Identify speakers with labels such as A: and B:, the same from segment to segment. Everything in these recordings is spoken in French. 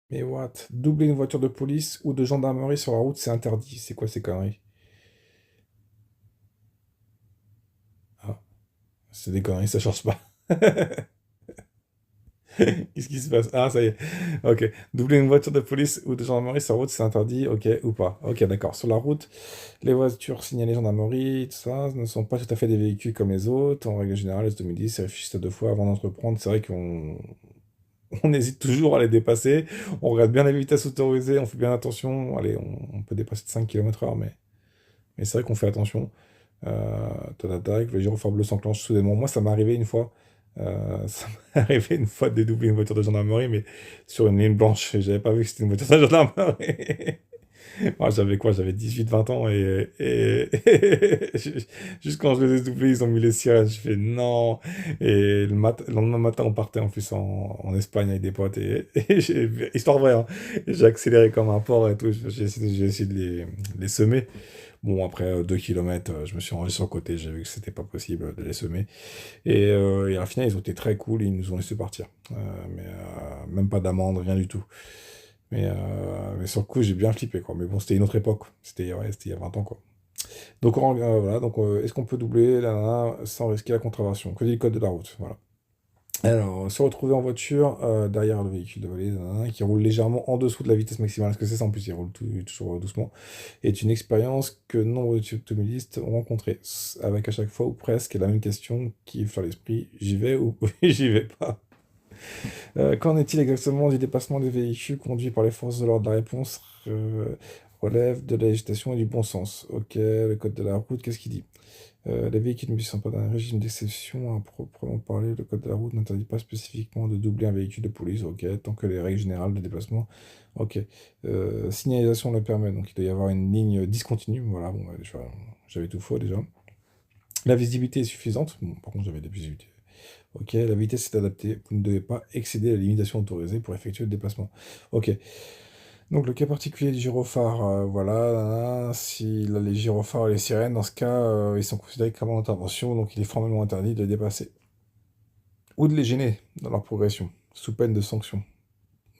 A: Mais what? Doubler une voiture de police ou de gendarmerie sur la route, c'est interdit. C'est quoi ces conneries? Ah, c'est des conneries, ça change pas. Qu'est-ce qui se passe? Ah, ça y est. Ok. Doubler une voiture de police ou de gendarmerie sur la route, c'est interdit, ok, ou pas? Ok, d'accord. Sur la route, les voitures signalées gendarmerie, tout ça, ne sont pas tout à fait des véhicules comme les autres. En règle générale, les automobilistes se réfléchissent à deux fois avant d'entreprendre. C'est vrai qu'on on hésite toujours à les dépasser. On regarde bien les vitesses autorisées, on fait bien attention. Allez, on peut dépasser de 5 km/h, mais c'est vrai qu'on fait attention. Tac, le gyrophare bleu s'enclenche soudainement. Moi, ça m'est arrivé une fois. Ça m'est arrivé une fois de dédoubler une voiture de gendarmerie, mais sur une ligne blanche. Et j'avais pas vu que c'était une voiture de gendarmerie. Moi, j'avais quoi? J'avais 18, 20 ans juste quand je les ai doublés, ils ont mis les sirènes. Je fais non. Et le lendemain matin, on partait en plus en Espagne avec des potes. Histoire vraie, hein. Et j'ai accéléré comme un porc et tout. J'ai essayé de les semer. Bon, après 2 km, je me suis rangé sur le côté. J'ai vu que c'était pas possible de les semer. Et à la final, ils ont été très cool. Ils nous ont laissé partir. Même pas d'amende, rien du tout. Mais sur le coup, j'ai bien flippé, quoi. Mais bon, c'était une autre époque. C'était il y a 20 ans, quoi. Donc, voilà. Donc, est-ce qu'on peut doubler là, là, sans risquer la contravention? Que dit le code de la route? Voilà. Alors, se retrouver en voiture derrière le véhicule de volée qui roule légèrement en dessous de la vitesse maximale, parce que c'est ça en plus, il roule toujours doucement, est une expérience que nombre d'automobilistes ont rencontrée, avec à chaque fois ou presque la même question qui flaire l'esprit, j'y vais ou j'y vais pas. Qu'en est-il exactement du dépassement des véhicules conduits par les forces de l'ordre? La réponse relève de la législation et du bon sens. Ok, le code de la route, qu'est-ce qu'il dit? Les véhicules ne sont pas dans un régime d'exception à proprement parler. Le code de la route n'interdit pas spécifiquement de doubler un véhicule de police. Ok, tant que les règles générales de déplacement. Ok. Signalisation le permet, donc il doit y avoir une ligne discontinue. Voilà, bon, j'avais tout faux déjà. La visibilité est suffisante. Bon, par contre, j'avais des visibilités. Ok, la vitesse est adaptée. Vous ne devez pas excéder la limitation autorisée pour effectuer le déplacement. Ok. Donc le cas particulier du gyrophare, voilà, si les gyrophares et les sirènes, dans ce cas, ils sont considérés comme en intervention, donc il est formellement interdit de les dépasser. Ou de les gêner dans leur progression, sous peine de sanction.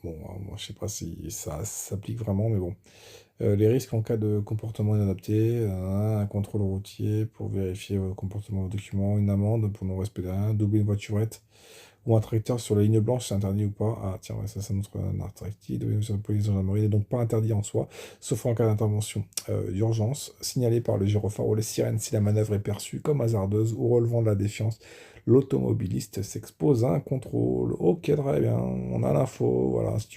A: Bon, moi je sais pas si ça s'applique vraiment, mais bon. Les risques en cas de comportement inadapté, un contrôle routier pour vérifier votre comportement de documents, une amende pour non-respect de rien, doubler une voiturette, ou un tracteur sur la ligne blanche, c'est interdit ou pas? Ah, tiens, ouais, ça, c'est notre interdit. De sur la police de gendarmerie n'est donc pas interdit en soi, sauf en cas d'intervention d'urgence, signalée par le gyrophare ou les sirènes si la manœuvre est perçue comme hasardeuse ou relevant de la défiance. L'automobiliste s'expose à un contrôle. Ok, très bien, on a l'info, voilà, si tu veux.